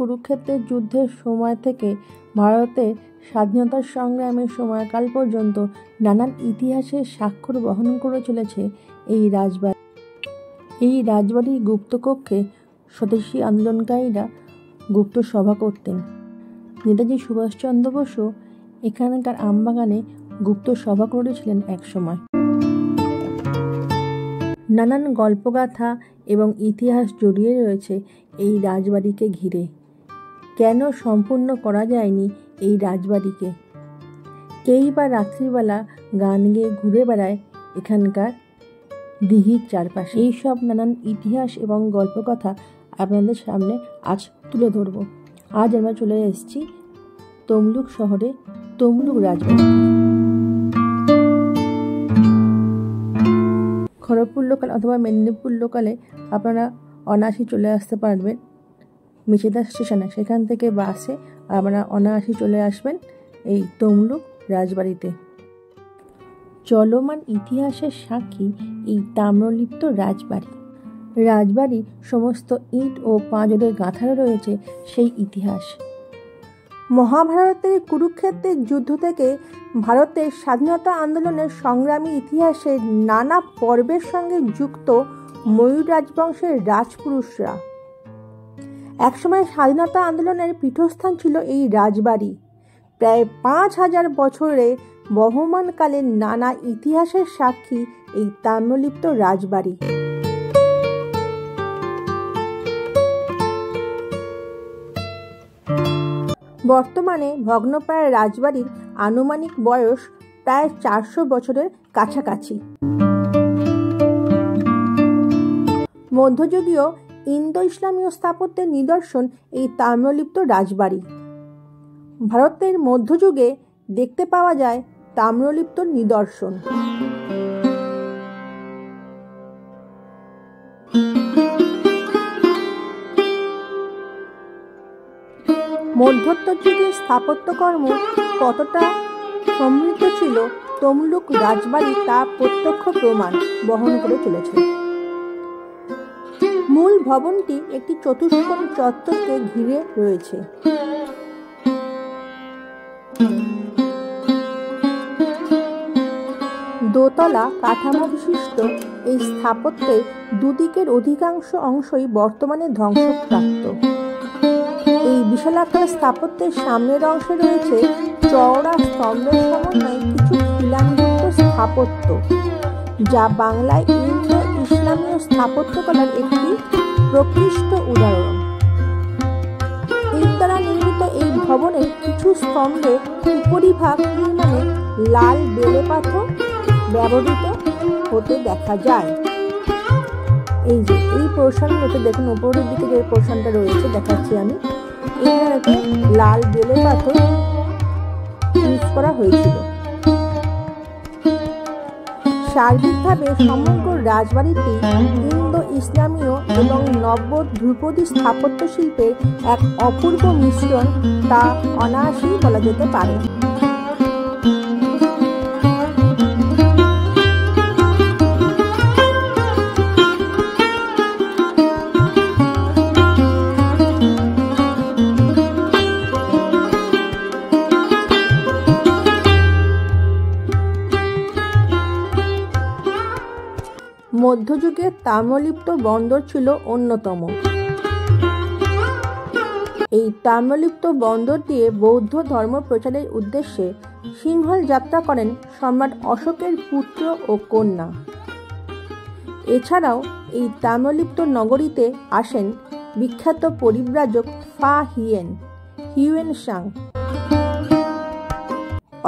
কুরুক্ষেত্রের যুদ্ধের সময় থেকে ভারতের স্বাধীনতার সংগ্রামের সময়কাল পর্যন্ত নানান ইতিহাসের স্বাক্ষর বহন করে চলেছে এই রাজবাড়ি। এই রাজবাড়ির গুপ্তকক্ষে স্বদেশী আন্দোলনকারীরা গুপ্ত সভা করতেন। নেতাজি সুভাষচন্দ্র বসু এখানকার আমবাগানে গুপ্ত সভা করেছিলেন একসময়। নানান গল্পগাথা এবং ইতিহাস জড়িয়ে রয়েছে এই রাজবাড়িকে ঘিরে। কেন সম্পূর্ণ করা যায়নি এই রাজবাড়িকে? কেই বা রাত্রিবেলা গান গেয়ে ঘুরে বেড়ায় এখানকার দিঘির চারপাশে। এই সব নানান ইতিহাস এবং গল্পকথা আপনাদের সামনে আজ তুলে ধরব। আজ আমরা চলে এসেছি তমলুক শহরে তমলুক রাজবাড়ি। খড়গপুর লোকাল অথবা মেদিনীপুর লোকালে আপনারা অনায়াসে চলে আসতে পারবেন মেচেদা স্টেশনে। সেখান থেকে বাসে আপনারা অনায়াসে চলে আসবেন এই তমলুক রাজবাড়িতে। চলমান ইতিহাসের সাক্ষী এই তাম্রলিপ্ত রাজবাড়ি। রাজবাড়ির সমস্ত ইট ও পাঁজরে গাঁথানো রয়েছে সেই ইতিহাস। মহাভারতের কুরুক্ষেত্রের যুদ্ধ থেকে ভারতের স্বাধীনতা আন্দোলনের সংগ্রামী ইতিহাসের নানা পর্বের সঙ্গে যুক্ত ময়ূর রাজবংশের রাজপুরুষরা। একসময় স্বাধীনতা আন্দোলনের পীঠস্থান ছিল এই রাজবাড়ি। প্রায় 5000 বছরে বহমানকালের নানা ইতিহাসের সাক্ষী এই তাম্রলিপ্ত রাজবাড়ি। বর্তমানে ভগ্নপ্রায় রাজবাড়ির আনুমানিক বয়স প্রায় 400 বছরের কাছাকাছি। মধ্যযুগীয় ইন্দো ইসলামীয় স্থাপত্যের নিদর্শন এই তাম্রলিপ্ত রাজবাড়ি। ভারতের মধ্যযুগে দেখতে পাওয়া যায় তাম্রলিপ্ত নিদর্শন। মধ্যত্তর যুগের স্থাপত্যকর্ম কতটা সমৃদ্ধ ছিল তমলুক রাজবাড়ি তা প্রত্যক্ষ প্রমাণ বহন করে চলেছে। মূল ভবনটি একটি চতুষ্কোণ চত্বরকে ঘিরে রয়েছে। দোতলা কাঠামো বিশিষ্ট এই স্থাপত্যের দুদিকের অধিকাংশ অংশই বর্তমানে ধ্বংসপ্রাপ্ত। এই বিশালাকার স্থাপত্যের সামনের অংশে রয়েছে চওড়া স্তম্ভের সমন্বয়ে কিছু খিলানযুক্ত স্থাপত্য, যা বাংলায় ইন্দো ইসলামীয় স্থাপত্যকলার একটি প্রকৃষ্ট উদাহরণ। ইট দ্বারা নির্মিত এই ভবনের কিছু স্তম্ভে উপরিভাগ নির্মাণে লাল বেলে পাথর ব্যবহৃত হতে দেখা যায়। এই যে এই পোর্শনটাতে দেখুন, উপরের দিকে যে পোর্শনটা রয়েছে দেখাচ্ছি আমি, এখানে লাল বেলে পাথর ইউজ করা হয়েছিল। সার্বিকভাবে সমগ্র রাজবাড়িটি ইন্দো ইসলামীয় এবং নব্য ধ্রুপদী স্থাপত্য শিল্পের এক অপূর্ব মিশ্রণ, তা অনায়াসেই বলা যেতে পারে। মধ্যযুগের তাম্রলিপ্ত বন্দর ছিল অন্যতম। এই তাম্রলিপ্ত বন্দর দিয়ে বৌদ্ধ ধর্ম প্রচারের উদ্দেশ্যে সিংহল যাত্রা করেন সম্রাট অশোকের পুত্র ও কন্যা। এছাড়াও এই তাম্রলিপ্ত নগরীতে আসেন বিখ্যাত পরিব্রাজক ফা হিউয়েন সাং।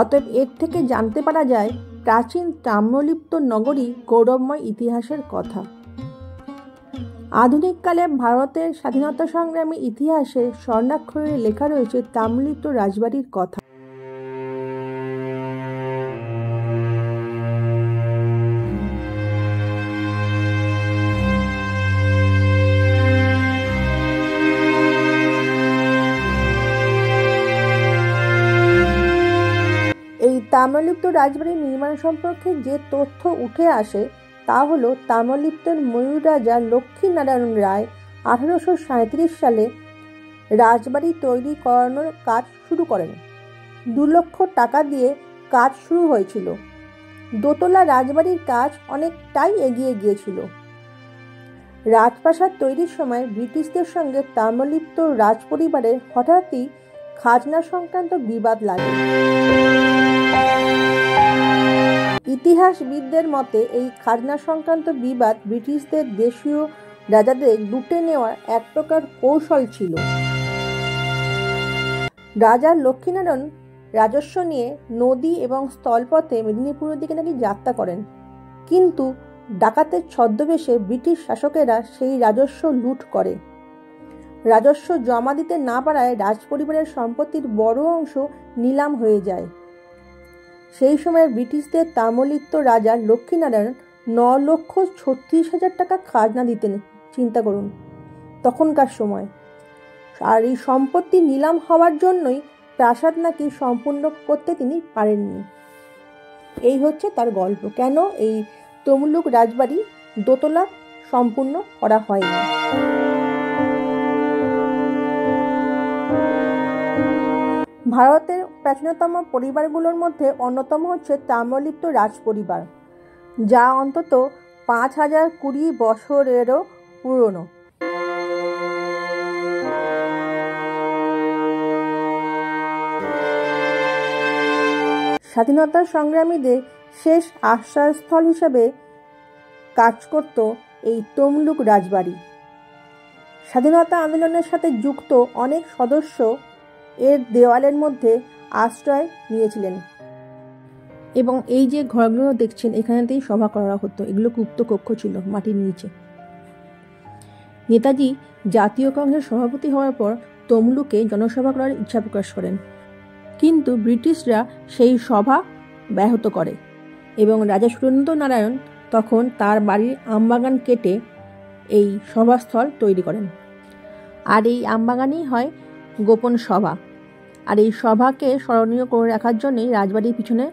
অতএব এর থেকে জানতে পারা যায় প্রাচীন তাম্রলিপ্ত নগরী গৌরবময় ইতিহাসের কথা। আধুনিককালে ভারতের স্বাধীনতা সংগ্রামী ইতিহাসে স্বর্ণাক্ষরে লেখা রয়েছে তাম্রলিপ্ত রাজবাড়ির কথা। তাম্রলিপ্ত রাজবাড়ির নির্মাণ সম্পর্কে যে তথ্য উঠে আসে তা হলো তাম্রলিপ্তের ময়ূর রাজা লক্ষ্মীনারায়ণ রায় 1837 সালে রাজবাড়ি তৈরি করানোর কাজ শুরু করেন। 2 লক্ষ টাকা দিয়ে কাজ শুরু হয়েছিল। দোতলা রাজবাড়ির কাজ অনেকটাই এগিয়ে গিয়েছিল। রাজপ্রাসাদ তৈরির সময় ব্রিটিশদের সঙ্গে তাম্রলিপ্ত রাজপরিবারের হঠাৎই খাজনা সংক্রান্ত বিবাদ লাগে। ইতিহাসবিদদের মতে এই খাজনা সংক্রান্ত বিবাদ ব্রিটিশদের দেশীয় রাজাদের লুটে নেওয়ার এক প্রকার কৌশল ছিল। রাজা লক্ষ্মীনারায়ণ রাজস্ব নিয়ে নদী এবং স্থলপথে মেদিনীপুরের দিকে নাকি যাত্রা করেন, কিন্তু ডাকাতের ছদ্মবেশে ব্রিটিশ শাসকেরা সেই রাজস্ব লুট করে। রাজস্ব জমা দিতে না পারায় রাজপরিবারের সম্পত্তির বড় অংশ নিলাম হয়ে যায়। সেই সময় ব্রিটিশদের তাম্রলিপ্ত রাজা লক্ষ্মীনারায়ণ 9,36,000 টাকা খাজনা দিতেন। চিন্তা করুন তখনকার সময়। আর এই সম্পত্তি নিলাম হওয়ার জন্যই প্রাসাদ নাকি সম্পূর্ণ করতে তিনি পারেননি। এই হচ্ছে তার গল্প, কেন এই তমলুক রাজবাড়ি দোতলা সম্পূর্ণ করা হয়নি। ভারতের প্রাচীনতম পরিবারগুলোর মধ্যে অন্যতম হচ্ছে তাম্রলিপ্ত রাজপরিবার, যা অন্তত 5020 বছরেরও পুরনো। স্বাধীনতা সংগ্রামীদের শেষ আশ্রয়স্থল হিসেবে কাজ করত এই তমলুক রাজবাড়ি। স্বাধীনতা আন্দোলনের সাথে যুক্ত অনেক সদস্য এর দেওয়ালের মধ্যে আশ্রয় নিয়েছিলেন। এবং এই যে ঘরগুলো দেখছেন এখানেতেই সভা করা হতো। এগুলো গুপ্ত কক্ষ ছিল মাটির নিচে। নেতাজি জাতীয় কংগ্রেসের সভাপতি হওয়ার পর তমলুকে জনসভা করার ইচ্ছা প্রকাশ করেন, কিন্তু ব্রিটিশরা সেই সভা ব্যাহত করে এবং রাজা সুরেন্দ্রনারায়ণ তখন তার বাড়ির আমবাগান কেটে এই সভাস্থল তৈরি করেন। আর এই আমবাগানই হয় গোপন সভা। আর এই সভাকে স্মরণীয় করে রাখার জন্যই রাজবাড়ির পিছনে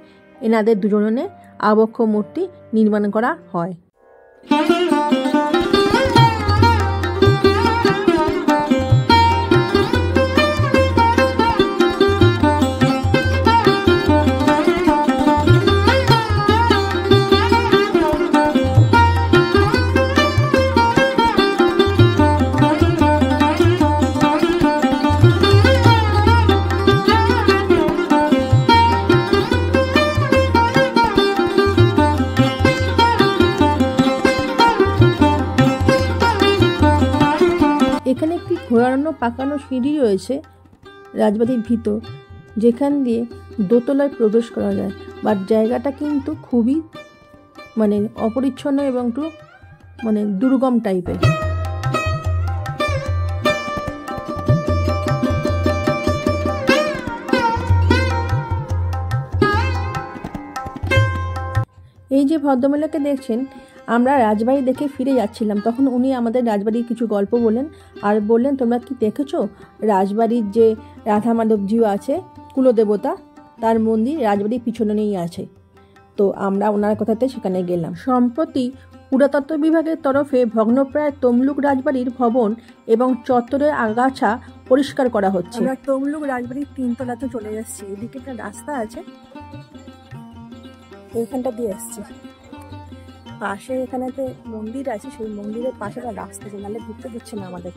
এনাদের দুজনের আবক্ষ মূর্তি নির্মাণ করা হয়। এখানে একটি ঘোরানো পাকানো সিঁড়ি রয়েছে রাজবাড়ির ভিতর, যেখান দিয়ে দোতলায় প্রবেশ করা যায়। বাট জায়গাটা কিন্তু খুবই অপরিচ্ছন্ন এবং একটু দুর্গম টাইপের। এই যে ভদ্রমহিলাকে দেখছেন, আমরা রাজবাড়ি দেখে ফিরে যাচ্ছিলাম, তখন উনি আমাদের রাজবাড়ির কিছু গল্প বললেন আর বললেন, তোমরা কি দেখেছো রাজবাড়ির যে রাধা মাধবজিও আছে কুলদেবতা, তার মন্দির রাজবাড়ির পিছনেই আছে। তো আমরা ওনার কথাতে সেখানে গেলাম। সম্প্রতি পুরাতত্ত্ব বিভাগের তরফে ভগ্নপ্রায় তমলুক রাজবাড়ির ভবন এবং চত্বরের আগাছা পরিষ্কার করা হচ্ছে। আমরা তমলুক রাজবাড়ির 3 তলাতে চলে এসেছি। এদিকে একটা রাস্তা আছে, এইখানটা দিয়ে এসছি। পাশে এখানেতে মন্দির আছে, সেই মন্দিরের পাশে একটা রাস্তা আছে, নাহলে ঢুকতে দিচ্ছে না আমাদের।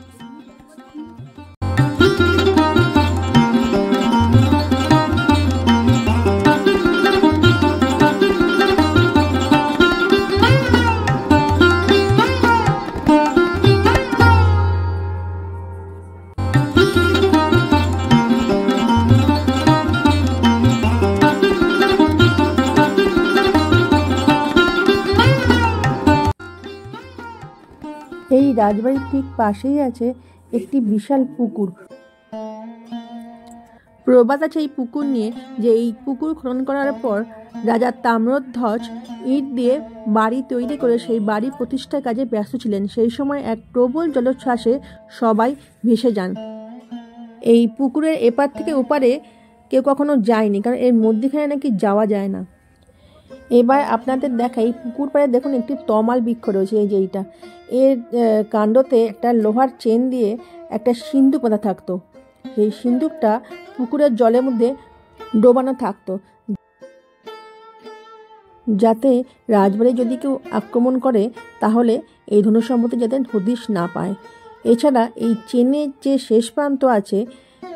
এই রাজবাড়ির ঠিক পাশেই আছে একটি বিশাল পুকুর। প্রবাদ আছে এই পুকুর নিয়ে, যে এই পুকুর খনন করার পর রাজা তাম্রধ্বজ ইট দিয়ে বাড়ি তৈরি করে সেই বাড়ি প্রতিষ্ঠার কাজে ব্যস্ত ছিলেন। সেই সময় এক প্রবল জলোচ্ছ্বাসে সবাই ভেসে যান। এই পুকুরের এপার থেকে ওপারে কেউ কখনো যায়নি, কারণ এর মধ্যেখানে নাকি যাওয়া যায় না। এবার আপনাদের দেখাই, পুকুর পাড়ে দেখুন একটি তমাল বৃক্ষ রয়েছে। এই যে এইটা, এর কাণ্ডতে একটা লোহার চেন দিয়ে একটা সিন্ধু বাঁধা থাকতো। সেই সিন্দুকটা পুকুরের জলের মধ্যে ডোবানো থাকতো, যাতে রাজবাড়ি যদি কেউ আক্রমণ করে তাহলে এই ধনসম্পত্তি যাতে হদিশ না পায়। এছাড়া এই চেনের যে শেষ প্রান্ত আছে,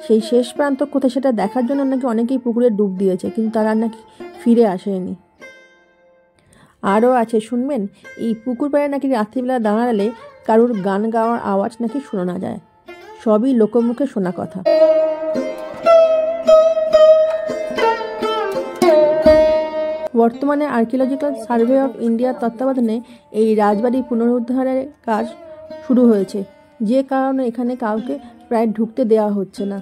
সেই শেষ প্রান্ত কোথায় সেটা দেখার জন্য নাকি অনেকেই পুকুরে ডুব দিয়েছে, কিন্তু তারা নাকি ফিরে আসেনি। আরও আছে, শুনবেন, এই পুকুর পাড়ে নাকি রাত্রিবেলা দাঁড়ালে কারুর গান গাওয়ার আওয়াজ নাকি শোনা যায়। সবই লোকমুখে শোনা কথা। বর্তমানে আর্কিওলজিক্যাল সার্ভে অফ ইন্ডিয়ার তত্ত্বাবধানে এই রাজবাড়ি পুনরুদ্ধারের কাজ শুরু হয়েছে, যে কারণে এখানে কাউকে প্রায় ঢুকতে দেওয়া হচ্ছে না।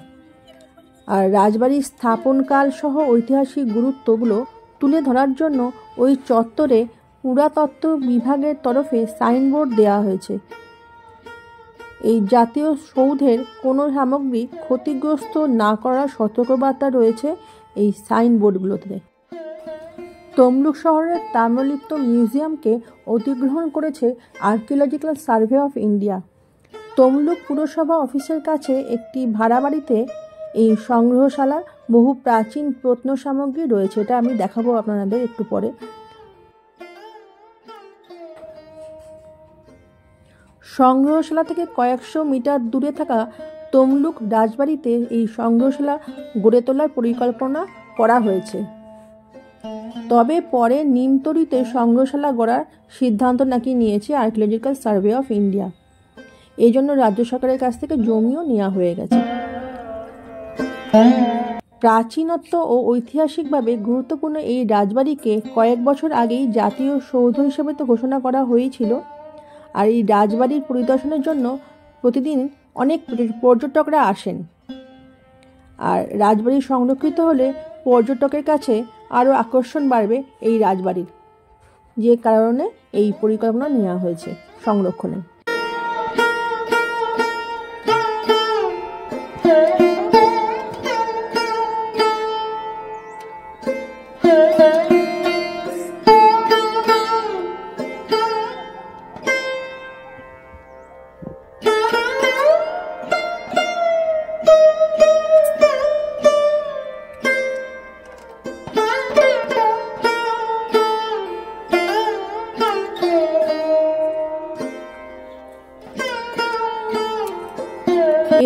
আর রাজবাড়ির স্থাপনকাল সহ ঐতিহাসিক গুরুত্বগুলো তুলে ধরার জন্য ওই চত্বরে পুরাতত্ত্ব বিভাগের তরফে সাইনবোর্ড দেওয়া হয়েছে। এই জাতীয় সৌধের কোনো সামগ্রী ক্ষতিগ্রস্ত না করার সতর্কবার্তা রয়েছে এই সাইনবোর্ডগুলোতে। তমলুক শহরের তাম্রলিপ্ত মিউজিয়ামকে অধিগ্রহণ করেছে archaeological survey of India. Tamluk পুরসভা অফিসের কাছে একটি ভাড়া বাড়িতে এই সংগ্রহশালার বহু প্রাচীন প্রত্ন সামগ্রী রয়েছে। এটা আমি দেখাবো আপনাদের একটু পরে। সংগ্রহশালা থেকে কয়েকশো মিটার দূরে থাকা তমলুক রাজবাড়িতে এই সংগ্রহশালা গড়ে তোলার পরিকল্পনা করা হয়েছে। তবে পরে নিমতরিতে সংগ্রহশালা গড়ার সিদ্ধান্ত নাকি নিয়েছে আর্কিওলজিক্যাল সার্ভে অফ ইন্ডিয়া। এই জন্য রাজ্য সরকারের কাছ থেকে জমিও নেওয়া হয়ে গেছে। প্রাচীনত্ব ও ঐতিহাসিকভাবে গুরুত্বপূর্ণ এই রাজবাড়িকে কয়েক বছর আগেই জাতীয় সৌধ হিসেবে তো ঘোষণা করা হয়েছিল। আর এই রাজবাড়ির পরিদর্শনের জন্য প্রতিদিন অনেক পর্যটকরা আসেন। আর রাজবাড়ি সংরক্ষিত হলে পর্যটকের কাছে আরও আকর্ষণ বাড়বে এই রাজবাড়ির, যে কারণে এই পরিকল্পনা নেওয়া হয়েছে সংরক্ষণে।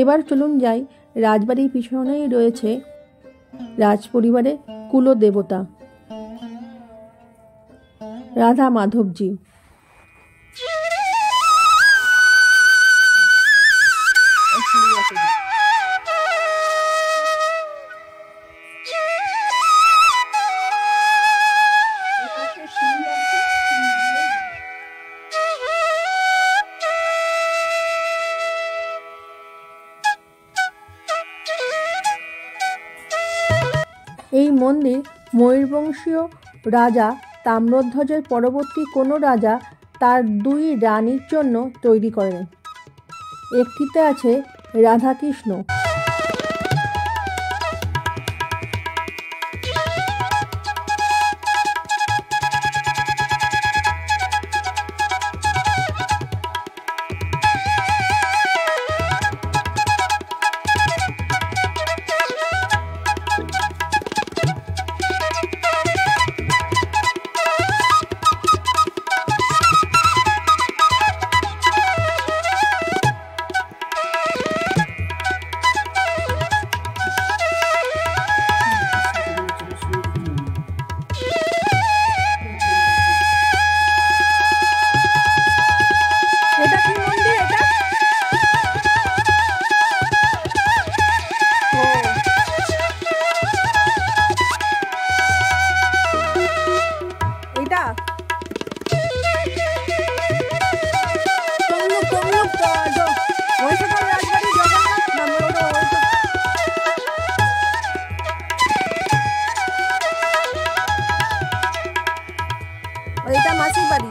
এবার চলুন যাই, রাজবাড়ির পিছনেই রয়েছে রাজ পরিবারের কুলদেবতা রাধা মাধবজি। এই মন্দির ময়ূরবংশীয় রাজা তাম্রধ্বজের পরবর্তী কোনো রাজা তার দুই রানীর জন্য তৈরি করেন। একটিতে আছে রাধাকৃষ্ণ, এটা মাসির বাড়ি।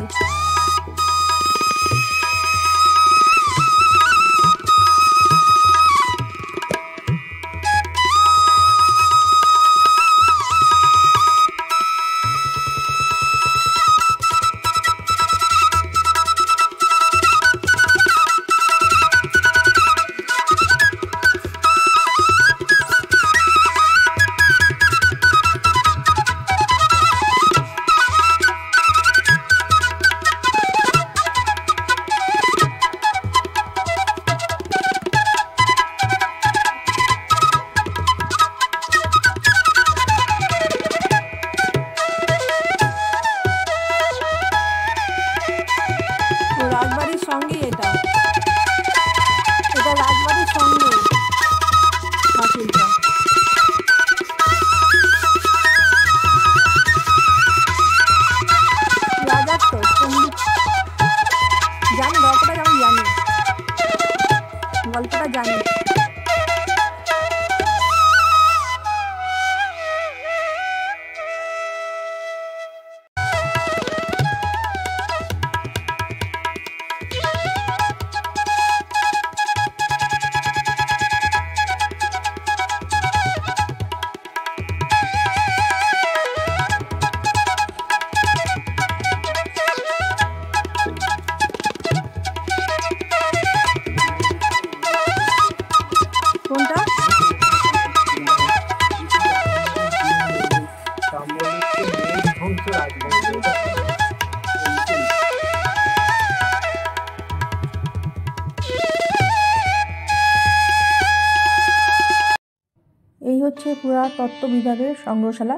পুরাতত্ত্ব বিভাগের সংগ্রহশালা,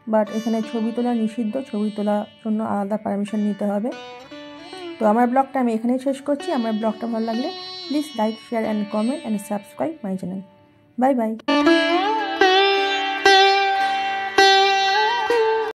বাট এখানে ছবি তোলা নিষিদ্ধ, ছবি তোলার জন্য আলাদা পারমিশন নিতে হবে। তো আমার ব্লগটা আমি এখানেই শেষ করছি। আমার ব্লগটা ভালো লাগলে please like, share and comment and subscribe my channel. Bye bye.